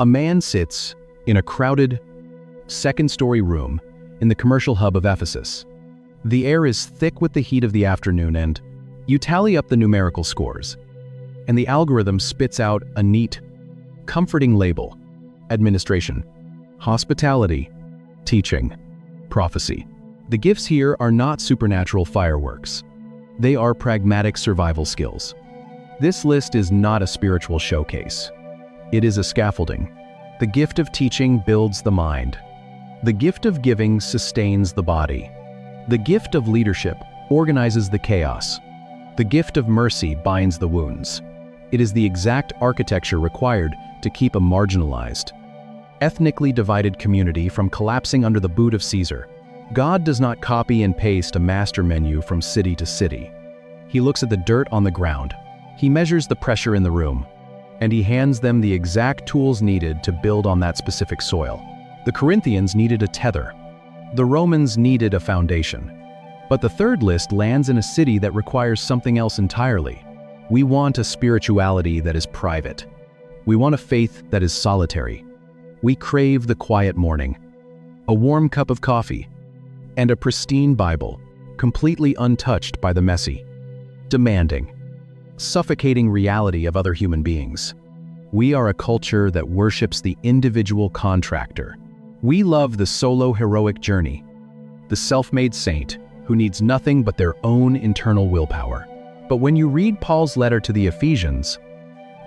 A man sits in a crowded, second-story room in the commercial hub of Ephesus. The air is thick with the heat of the afternoon, and you tally up the numerical scores, and the algorithm spits out a neat, comforting label: administration, hospitality, teaching, prophecy. The gifts here are not supernatural fireworks. They are pragmatic survival skills. This list is not a spiritual showcase. It is a scaffolding. The gift of teaching builds the mind. The gift of giving sustains the body. The gift of leadership organizes the chaos. The gift of mercy binds the wounds. It is the exact architecture required to keep a marginalized, ethnically divided community from collapsing under the boot of Caesar. God does not copy and paste a master menu from city to city. He looks at the dirt on the ground. He measures the pressure in the room, and he hands them the exact tools needed to build on that specific soil. The Corinthians needed a tether. The Romans needed a foundation. But the third list lands in a city that requires something else entirely. We want a spirituality that is private. We want a faith that is solitary. We crave the quiet morning, a warm cup of coffee, and a pristine Bible, completely untouched by the messy, demanding, suffocating reality of other human beings. We are a culture that worships the individual contractor. We love the solo heroic journey, the self-made saint who needs nothing but their own internal willpower. But when you read Paul's letter to the Ephesians,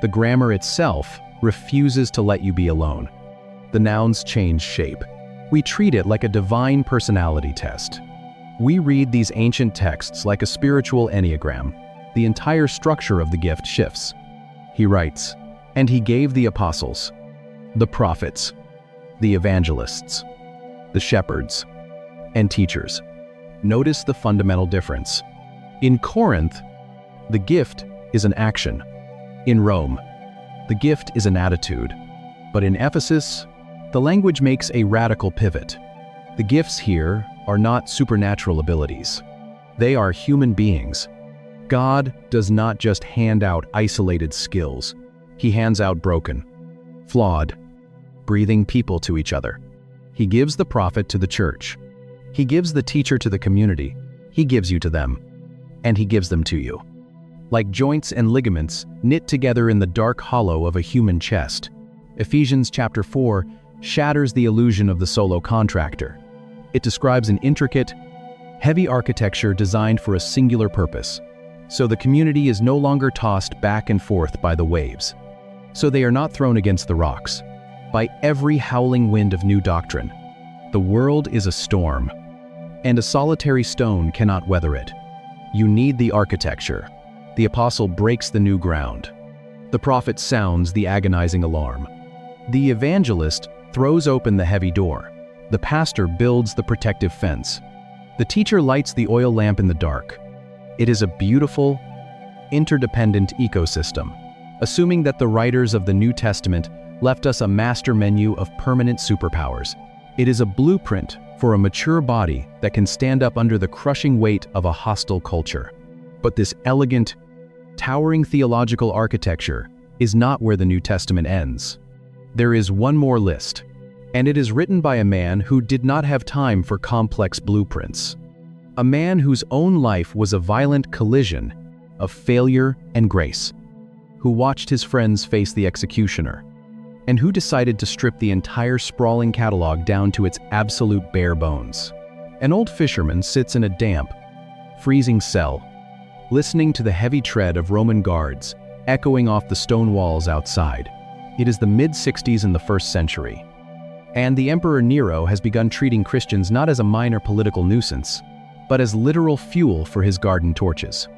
the grammar itself refuses to let you be alone. The nouns change shape. We treat it like a divine personality test. We read these ancient texts like a spiritual enneagram. The entire structure of the gift shifts. He writes, "And he gave the apostles, the prophets, the evangelists, the shepherds, and teachers." Notice the fundamental difference. In Corinth, the gift is an action. In Rome, the gift is an attitude. But in Ephesus, the language makes a radical pivot. The gifts here are not supernatural abilities. They are human beings. God does not just hand out isolated skills. He hands out broken, flawed, breathing people to each other. He gives the prophet to the church. He gives the teacher to the community. He gives you to them, and he gives them to you. Like joints and ligaments knit together in the dark hollow of a human chest. Ephesians chapter 4 shatters the illusion of the solo contractor. It describes an intricate, heavy architecture designed for a singular purpose. So the community is no longer tossed back and forth by the waves. So they are not thrown against the rocks by every howling wind of new doctrine. The world is a storm, and a solitary stone cannot weather it. You need the architecture. The apostle breaks the new ground. The prophet sounds the agonizing alarm. The evangelist throws open the heavy door. The pastor builds the protective fence. The teacher lights the oil lamp in the dark. It is a beautiful, interdependent ecosystem, assuming that the writers of the New Testament left us a master menu of permanent superpowers. It is a blueprint for a mature body that can stand up under the crushing weight of a hostile culture. But this elegant, towering theological architecture is not where the New Testament ends. There is one more list, and it is written by a man who did not have time for complex blueprints. A man whose own life was a violent collision of failure and grace, who watched his friends face the executioner, and who decided to strip the entire sprawling catalog down to its absolute bare bones. An old fisherman sits in a damp, freezing cell, listening to the heavy tread of Roman guards echoing off the stone walls outside. It is the mid-60s in the 1st century, and the Emperor Nero has begun treating Christians not as a minor political nuisance, but as literal fuel for his garden torches.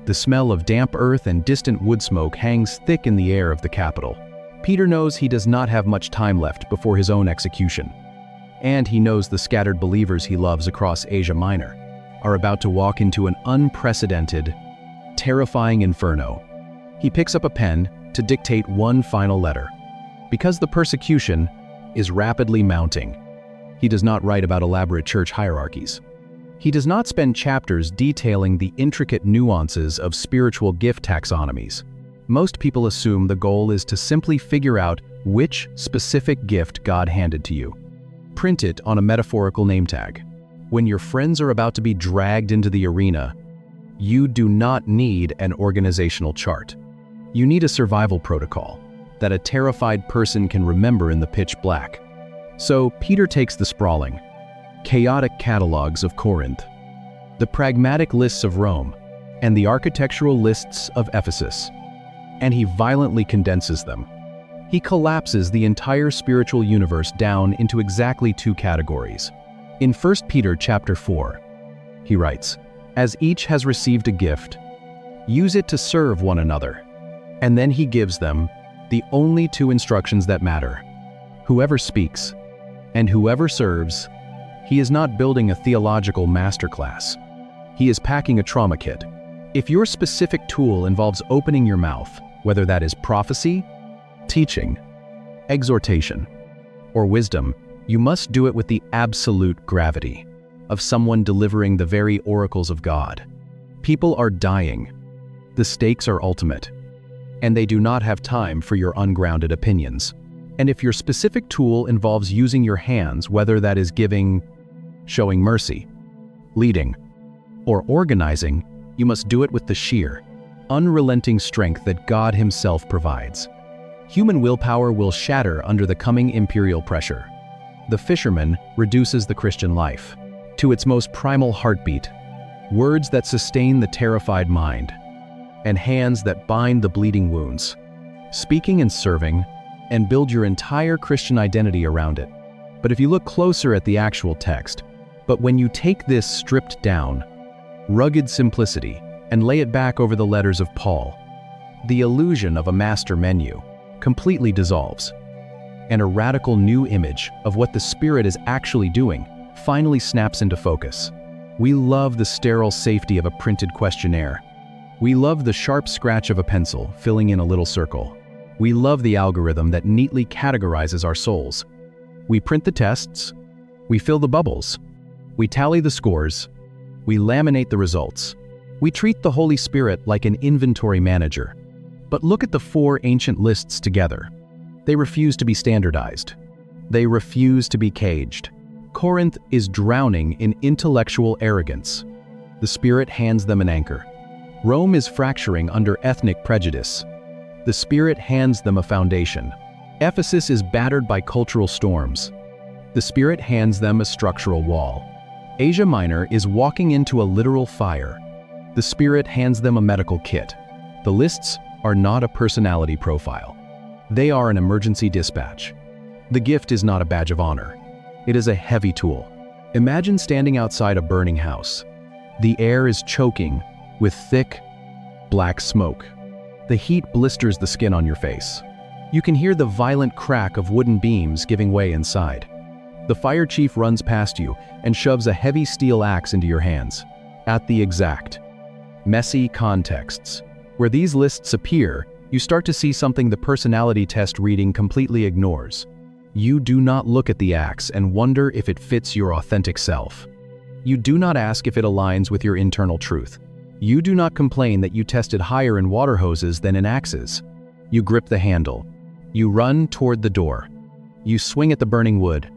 The smell of damp earth and distant wood smoke hangs thick in the air of the capital. Peter knows he does not have much time left before his own execution, and he knows the scattered believers he loves across Asia Minor are about to walk into an unprecedented, terrifying inferno. He picks up a pen to dictate one final letter. Because the persecution is rapidly mounting, he does not write about elaborate church hierarchies. He does not spend chapters detailing the intricate nuances of spiritual gift taxonomies. Most people assume the goal is to simply figure out which specific gift God handed to you. Print it on a metaphorical name tag. When your friends are about to be dragged into the arena, you do not need an organizational chart. You need a survival protocol that a terrified person can remember in the pitch black. So Peter takes the sprawling, chaotic catalogs of Corinth, the pragmatic lists of Rome, and the architectural lists of Ephesus, and he violently condenses them. He collapses the entire spiritual universe down into exactly two categories. In 1 Peter chapter 4, he writes, "As each has received a gift, use it to serve one another." And then he gives them the only two instructions that matter. Whoever speaks and whoever serves, he is not building a theological masterclass. He is packing a trauma kit. If your specific tool involves opening your mouth, whether that is prophecy, teaching, exhortation, or wisdom, you must do it with the absolute gravity of someone delivering the very oracles of God. People are dying. The stakes are ultimate, and they do not have time for your ungrounded opinions. And if your specific tool involves using your hands, whether that is giving, showing mercy, leading, or organizing, you must do it with the sheer, unrelenting strength that God Himself provides. Human willpower will shatter under the coming imperial pressure. The fisherman reduces the Christian life to its most primal heartbeat, words that sustain the terrified mind, and hands that bind the bleeding wounds. Speaking and serving, and build your entire Christian identity around it. But if you look closer at the actual text, but when you take this stripped down, rugged simplicity, and lay it back over the letters of Paul, the illusion of a master menu completely dissolves, and a radical new image of what the Spirit is actually doing finally snaps into focus. We love the sterile safety of a printed questionnaire. We love the sharp scratch of a pencil filling in a little circle. We love the algorithm that neatly categorizes our souls. We print the tests, we fill the bubbles, we tally the scores, we laminate the results. We treat the Holy Spirit like an inventory manager. But look at the four ancient lists together. They refuse to be standardized. They refuse to be caged. Corinth is drowning in intellectual arrogance. The Spirit hands them an anchor. Rome is fracturing under ethnic prejudice. The Spirit hands them a foundation. Ephesus is battered by cultural storms. The Spirit hands them a structural wall. Asia Minor is walking into a literal fire. The Spirit hands them a medical kit. The lists are not a personality profile. They are an emergency dispatch. The gift is not a badge of honor. It is a heavy tool. Imagine standing outside a burning house. The air is choking with thick, black smoke. The heat blisters the skin on your face. You can hear the violent crack of wooden beams giving way inside. The fire chief runs past you and shoves a heavy steel axe into your hands. At the exact, messy contexts where these lists appear, you start to see something the personality test reading completely ignores. You do not look at the axe and wonder if it fits your authentic self. You do not ask if it aligns with your internal truth. You do not complain that you tested higher in water hoses than in axes. You grip the handle. You run toward the door. You swing at the burning wood.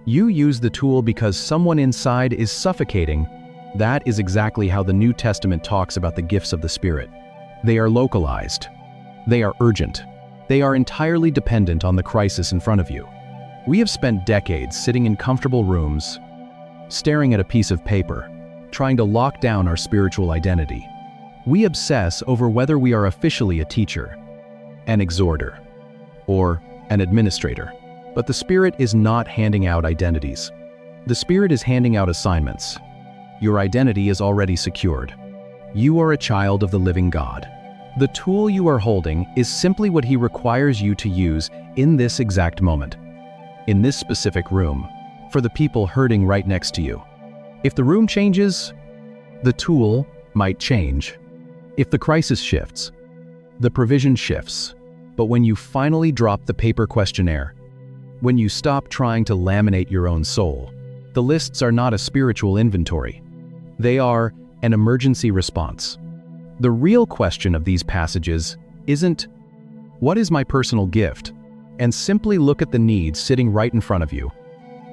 You use the tool because someone inside is suffocating. That is exactly how the New Testament talks about the gifts of the Spirit. They are localized. They are urgent. They are entirely dependent on the crisis in front of you. We have spent decades sitting in comfortable rooms, staring at a piece of paper, trying to lock down our spiritual identity. We obsess over whether we are officially a teacher, an exhorter, or an administrator. But the Spirit is not handing out identities. The Spirit is handing out assignments. Your identity is already secured. You are a child of the living God. The tool you are holding is simply what He requires you to use in this exact moment, in this specific room, for the people hurting right next to you. If the room changes, the tool might change. If the crisis shifts, the provision shifts. But when you finally drop the paper questionnaire, when you stop trying to laminate your own soul, the lists are not a spiritual inventory. They are an emergency response. The real question of these passages isn't, "What is my personal gift?" and simply look at the needs sitting right in front of you,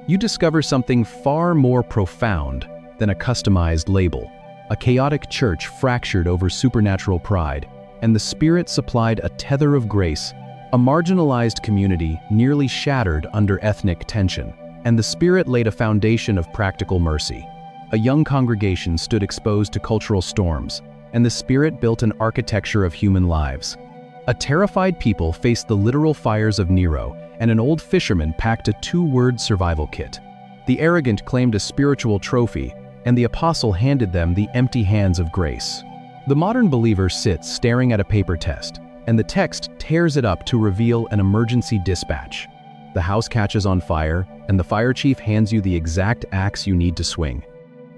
you discover something far more profound than a customized label. A chaotic church fractured over supernatural pride, and the Spirit supplied a tether of grace. A marginalized community nearly shattered under ethnic tension, and the Spirit laid a foundation of practical mercy. A young congregation stood exposed to cultural storms, and the Spirit built an architecture of human lives. A terrified people faced the literal fires of Nero, and an old fisherman packed a 2-word survival kit. The arrogant claimed a spiritual trophy, and the apostle handed them the empty hands of grace. The modern believer sits staring at a paper test, and the text tears it up to reveal an emergency dispatch. The house catches on fire, and the fire chief hands you the exact axe you need to swing.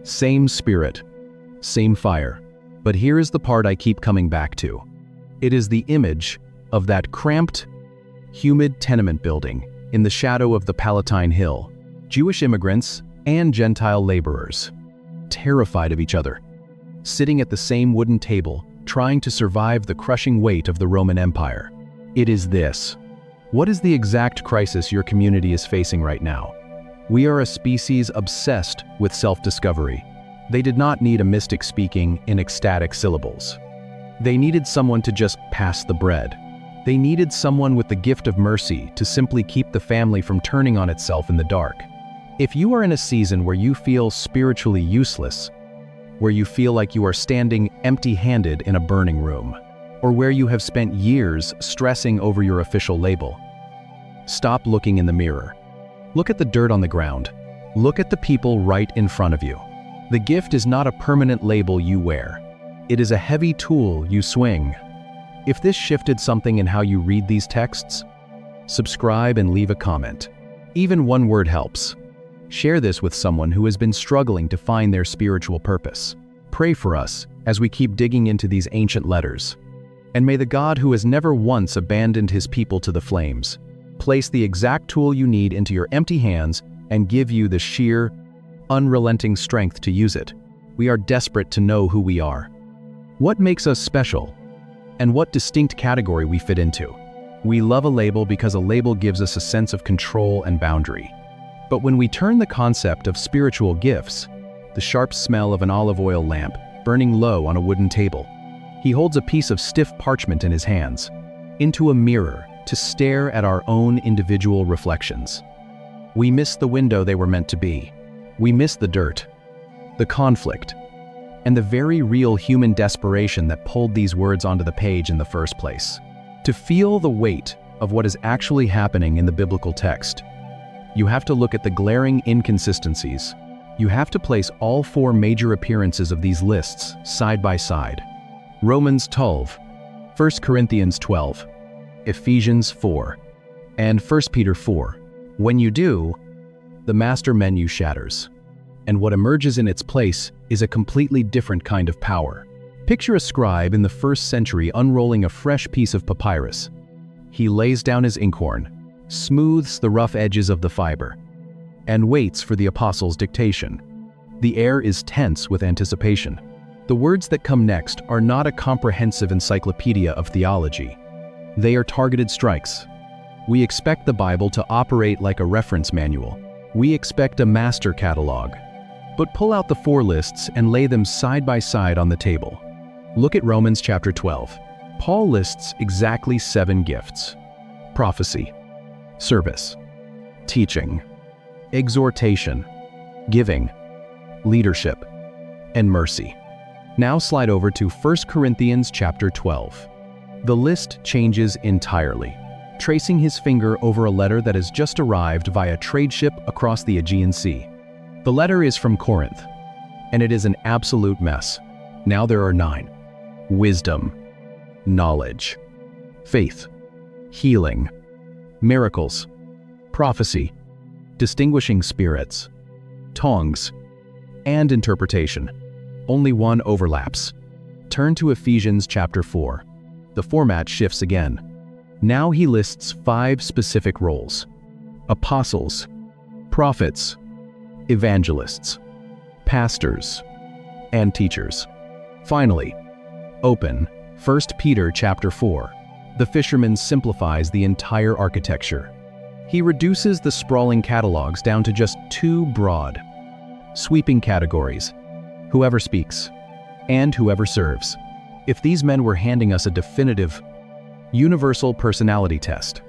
Same Spirit, same fire. But here is the part I keep coming back to. It is the image of that cramped, humid tenement building in the shadow of the Palatine Hill. Jewish immigrants and Gentile laborers, terrified of each other, sitting at the same wooden table, trying to survive the crushing weight of the Roman Empire. It is this. What is the exact crisis your community is facing right now? We are a species obsessed with self-discovery. They did not need a mystic speaking in ecstatic syllables. They needed someone to just pass the bread. They needed someone with the gift of mercy to simply keep the family from turning on itself in the dark. If you are in a season where you feel spiritually useless, where you feel like you are standing empty-handed in a burning room, or where you have spent years stressing over your official label, stop looking in the mirror. Look at the dirt on the ground. Look at the people right in front of you. The gift is not a permanent label you wear. It is a heavy tool you swing. If this shifted something in how you read these texts, subscribe and leave a comment. Even one word helps. Share this with someone who has been struggling to find their spiritual purpose. Pray for us as we keep digging into these ancient letters. And may the God who has never once abandoned his people to the flames place the exact tool you need into your empty hands and give you the sheer, unrelenting strength to use it. We are desperate to know who we are, what makes us special, and what distinct category we fit into. We love a label because a label gives us a sense of control and boundary. But when we turn the concept of spiritual gifts, the sharp smell of an olive oil lamp burning low on a wooden table, he holds a piece of stiff parchment in his hands, into a mirror to stare at our own individual reflections. We miss the window they were meant to be. We miss the dirt, the conflict, and the very real human desperation that pulled these words onto the page in the first place. To feel the weight of what is actually happening in the biblical text, you have to look at the glaring inconsistencies. You have to place all 4 major appearances of these lists side by side. Romans 12, 1 Corinthians 12, Ephesians 4, and 1 Peter 4. When you do, the master menu shatters, and what emerges in its place is a completely different kind of power. Picture a scribe in the 1st century unrolling a fresh piece of papyrus. He lays down his inkhorn, smooths the rough edges of the fiber, and waits for the apostle's dictation. The air is tense with anticipation. The words that come next are not a comprehensive encyclopedia of theology. They are targeted strikes. We expect the Bible to operate like a reference manual. We expect a master catalog. But pull out the 4 lists and lay them side by side on the table. Look at Romans chapter 12. Paul lists exactly 7 gifts: prophecy, service, teaching, exhortation, giving, leadership, and mercy. Now slide over to 1 Corinthians chapter 12. The list changes entirely, tracing his finger over a letter that has just arrived via trade ship across the Aegean Sea. The letter is from Corinth, and it is an absolute mess. Now there are 9. Wisdom, knowledge, faith, healing, miracles, prophecy, distinguishing spirits, tongues, and interpretation. Only one overlaps. Turn to Ephesians chapter 4. The format shifts again. Now he lists 5 specific roles: apostles, prophets, evangelists, pastors, and teachers. Finally, open 1 Peter chapter 4. The fisherman simplifies the entire architecture. He reduces the sprawling catalogs down to just two broad, sweeping categories: whoever speaks and whoever serves. If these men were handing us a definitive, universal personality test,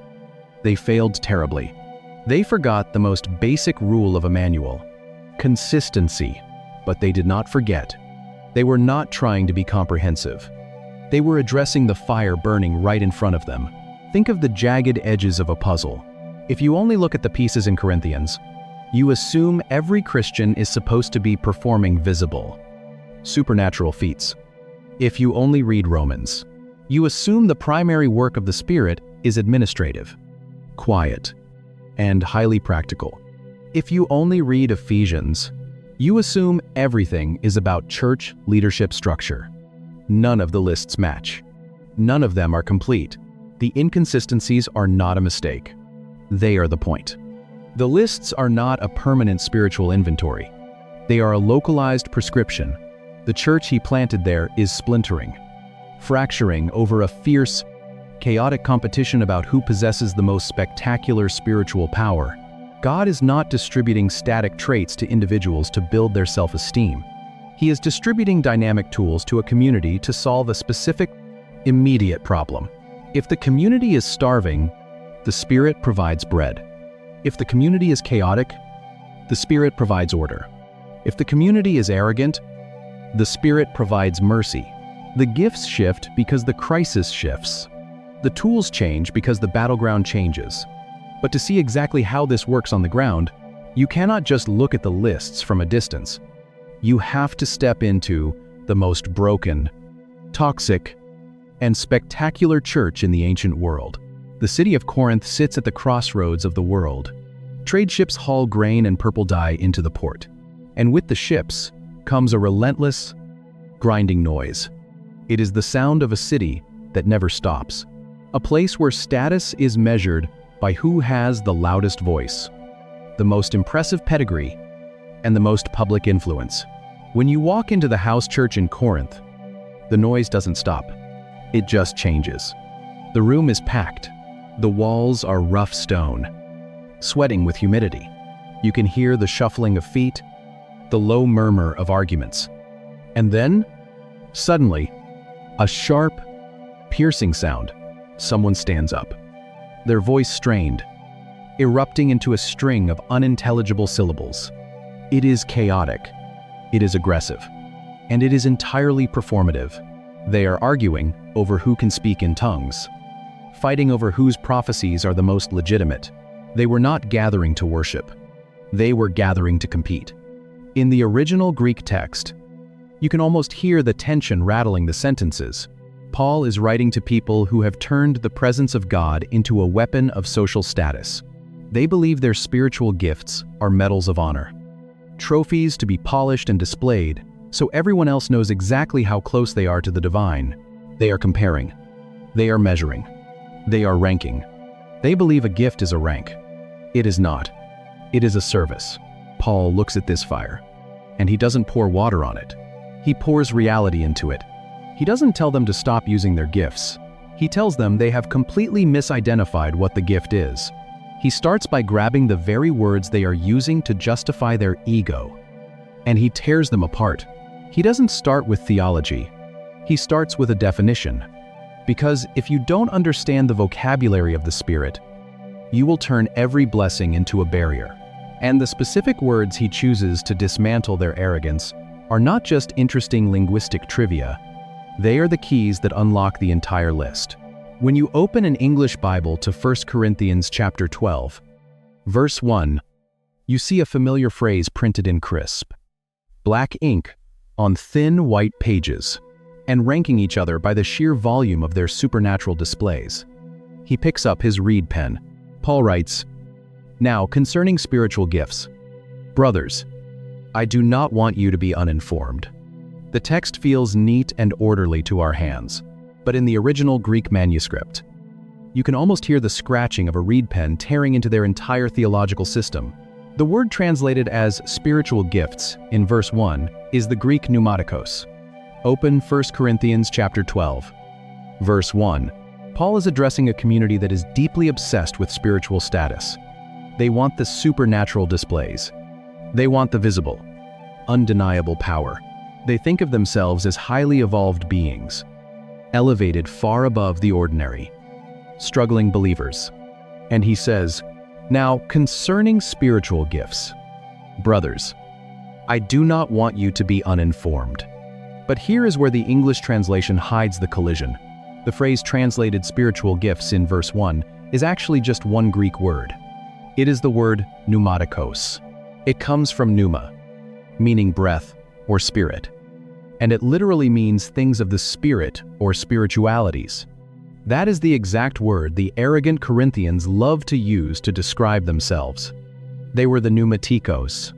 they failed terribly. They forgot the most basic rule of a manual: consistency. But they did not forget. They were not trying to be comprehensive. They were addressing the fire burning right in front of them. Think of the jagged edges of a puzzle. If you only look at the pieces in Corinthians, you assume every Christian is supposed to be performing visible, supernatural feats. If you only read Romans, you assume the primary work of the Spirit is administrative, quiet, and highly practical. If you only read Ephesians, you assume everything is about church leadership structure. None of the lists match. None of them are complete. The inconsistencies are not a mistake. They are the point. The lists are not a permanent spiritual inventory. They are a localized prescription. The church he planted there is splintering, fracturing over a fierce, chaotic competition about who possesses the most spectacular spiritual power. God is not distributing static traits to individuals to build their self-esteem. He is distributing dynamic tools to a community to solve a specific, immediate problem. If the community is starving, the Spirit provides bread. If the community is chaotic, the Spirit provides order. If the community is arrogant, the Spirit provides mercy. The gifts shift because the crisis shifts. The tools change because the battleground changes. But to see exactly how this works on the ground, you cannot just look at the lists from a distance. You have to step into the most broken, toxic, and spectacular church in the ancient world. The city of Corinth sits at the crossroads of the world. Trade ships haul grain and purple dye into the port. And with the ships comes a relentless, grinding noise. It is the sound of a city that never stops. A place where status is measured by who has the loudest voice, the most impressive pedigree, and the most public influence. When you walk into the house church in Corinth, the noise doesn't stop. It just changes. The room is packed. The walls are rough stone, sweating with humidity. You can hear the shuffling of feet, the low murmur of arguments. And then, suddenly, a sharp, piercing sound. Someone stands up, their voice strained, erupting into a string of unintelligible syllables. It is chaotic, it is aggressive, and it is entirely performative. They are arguing over who can speak in tongues, fighting over whose prophecies are the most legitimate. They were not gathering to worship. They were gathering to compete. In the original Greek text, you can almost hear the tension rattling the sentences. Paul is writing to people who have turned the presence of God into a weapon of social status. They believe their spiritual gifts are medals of honor, trophies to be polished and displayed, so everyone else knows exactly how close they are to the divine. They are comparing. They are measuring. They are ranking. They believe a gift is a rank. It is not. It is a service. Paul looks at this fire, and he doesn't pour water on it. He pours reality into it. He doesn't tell them to stop using their gifts. He tells them they have completely misidentified what the gift is. He starts by grabbing the very words they are using to justify their ego, and he tears them apart. He doesn't start with theology. He starts with a definition. Because if you don't understand the vocabulary of the Spirit, you will turn every blessing into a barrier. And the specific words he chooses to dismantle their arrogance are not just interesting linguistic trivia. They are the keys that unlock the entire list. When you open an English Bible to 1 Corinthians chapter 12, verse 1, you see a familiar phrase printed in crisp, black ink on thin white pages, and ranking each other by the sheer volume of their supernatural displays. He picks up his reed pen. Paul writes, "Now concerning spiritual gifts, brothers, I do not want you to be uninformed." The text feels neat and orderly to our hands, but in the original Greek manuscript, you can almost hear the scratching of a reed pen tearing into their entire theological system. The word translated as spiritual gifts in verse 1 is the Greek pneumatikos. Open 1 Corinthians chapter 12, verse 1. Paul is addressing a community that is deeply obsessed with spiritual status. They want the supernatural displays. They want the visible, undeniable power. They think of themselves as highly evolved beings, elevated far above the ordinary, struggling believers. And he says, "Now, concerning spiritual gifts, brothers, I do not want you to be uninformed." But here is where the English translation hides the collision. The phrase translated spiritual gifts in verse 1 is actually just one Greek word. It is the word pneumatikos. It comes from pneuma, meaning breath or spirit. And it literally means things of the spirit or spiritualities. That is the exact word the arrogant Corinthians loved to use to describe themselves. They were the pneumatikos,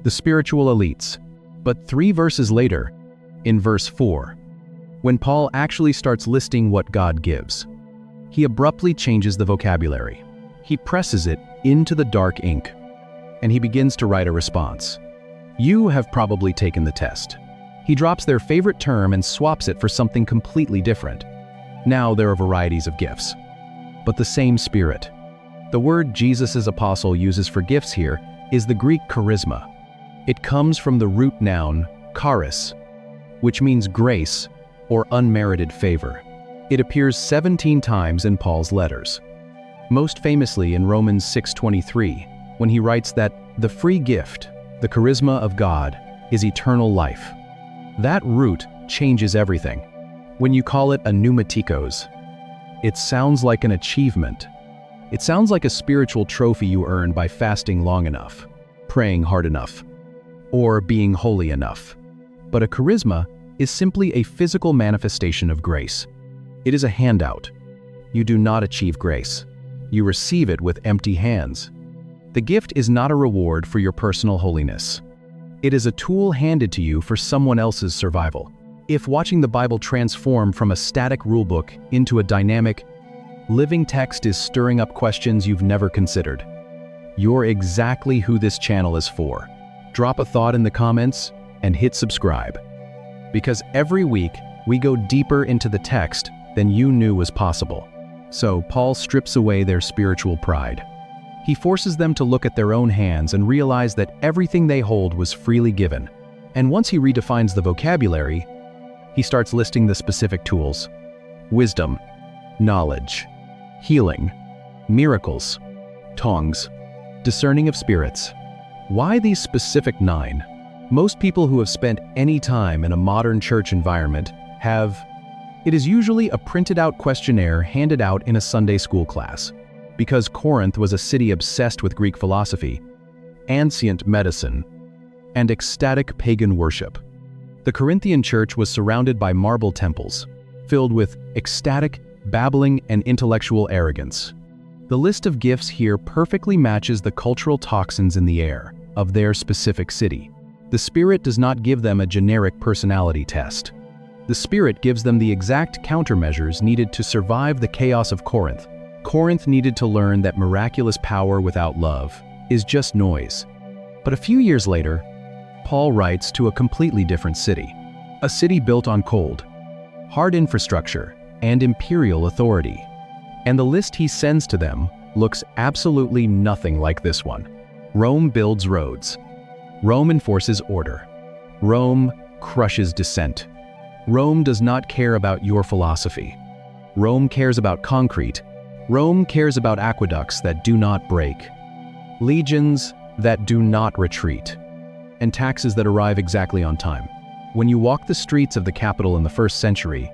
the spiritual elites. But 3 verses later, in verse 4, when Paul actually starts listing what God gives, he abruptly changes the vocabulary. He presses it into the dark ink, and he begins to write a response. You have probably taken the test. He drops their favorite term and swaps it for something completely different. Now there are varieties of gifts, but the same Spirit. The word Jesus' apostle uses for gifts here is the Greek charisma. It comes from the root noun charis, which means grace or unmerited favor. It appears 17 times in Paul's letters. Most famously in Romans 6:23, when he writes that the free gift, the charisma of God, is eternal life. That root changes everything. When you call it a pneumatikos, it sounds like an achievement. It sounds like a spiritual trophy you earn by fasting long enough, praying hard enough, or being holy enough. But a charisma is simply a physical manifestation of grace. It is a handout. You do not achieve grace. You receive it with empty hands. The gift is not a reward for your personal holiness. It is a tool handed to you for someone else's survival. If watching the Bible transform from a static rulebook into a dynamic, living text is stirring up questions you've never considered, you're exactly who this channel is for. Drop a thought in the comments and hit subscribe. Because every week, we go deeper into the text than you knew was possible. So Paul strips away their spiritual pride. He forces them to look at their own hands and realize that everything they hold was freely given. And once he redefines the vocabulary, he starts listing the specific tools: wisdom, knowledge, healing, miracles, tongues, discerning of spirits. Why these specific 9? Most people who have spent any time in a modern church environment have. It is usually a printed-out questionnaire handed out in a Sunday school class. Because Corinth was a city obsessed with Greek philosophy, ancient medicine, and ecstatic pagan worship. The Corinthian church was surrounded by marble temples, filled with ecstatic, babbling, and intellectual arrogance. The list of gifts here perfectly matches the cultural toxins in the air of their specific city. The Spirit does not give them a generic personality test. The Spirit gives them the exact countermeasures needed to survive the chaos of Corinth. Corinth needed to learn that miraculous power without love is just noise. But a few years later, Paul writes to a completely different city. A city built on cold, hard infrastructure, and imperial authority. And the list he sends to them looks absolutely nothing like this one. Rome builds roads. Rome enforces order. Rome crushes dissent. Rome does not care about your philosophy. Rome cares about concrete. Rome cares about aqueducts that do not break, legions that do not retreat, and taxes that arrive exactly on time. When you walk the streets of the capital in the 1st century,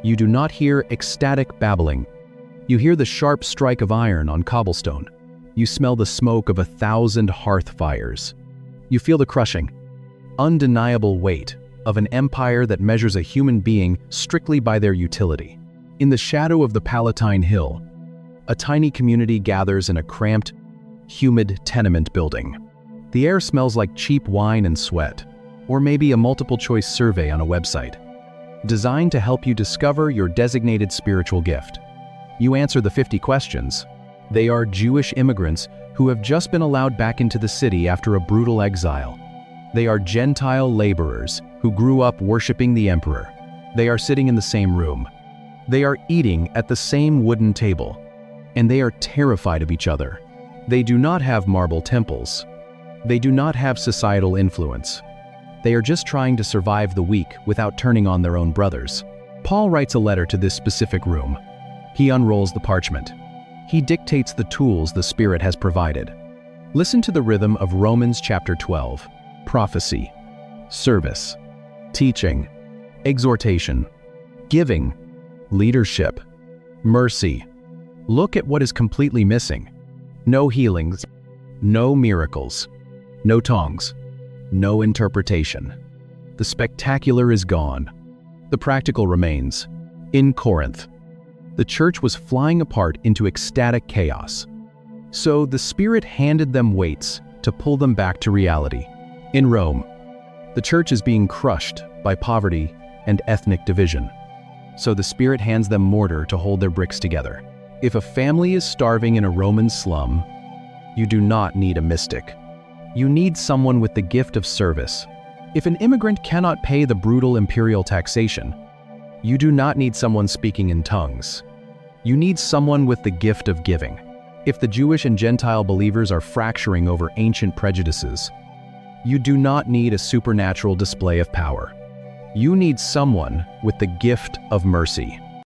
you do not hear ecstatic babbling. You hear the sharp strike of iron on cobblestone. You smell the smoke of 1,000 hearth fires. You feel the crushing, undeniable weight of an empire that measures a human being strictly by their utility. In the shadow of the Palatine Hill, a tiny community gathers in a cramped, humid tenement building. The air smells like cheap wine and sweat, or maybe a multiple-choice survey on a website, designed to help you discover your designated spiritual gift. You answer the 50 questions. They are Jewish immigrants who have just been allowed back into the city after a brutal exile. They are Gentile laborers who grew up worshiping the emperor. They are sitting in the same room. They are eating at the same wooden table, and they are terrified of each other. They do not have marble temples. They do not have societal influence. They are just trying to survive the week without turning on their own brothers. Paul writes a letter to this specific room. He unrolls the parchment. He dictates the tools the Spirit has provided. Listen to the rhythm of Romans chapter 12. Prophecy, service, teaching, exhortation, giving, leadership, mercy. Look at what is completely missing. No healings, no miracles, no tongues, no interpretation. The spectacular is gone. The practical remains. In Corinth, the church was flying apart into ecstatic chaos. So the Spirit handed them weights to pull them back to reality. In Rome, the church is being crushed by poverty and ethnic division. So the Spirit hands them mortar to hold their bricks together. If a family is starving in a Roman slum, you do not need a mystic. You need someone with the gift of service. If an immigrant cannot pay the brutal imperial taxation, you do not need someone speaking in tongues. You need someone with the gift of giving. If the Jewish and Gentile believers are fracturing over ancient prejudices, you do not need a supernatural display of power. You need someone with the gift of mercy.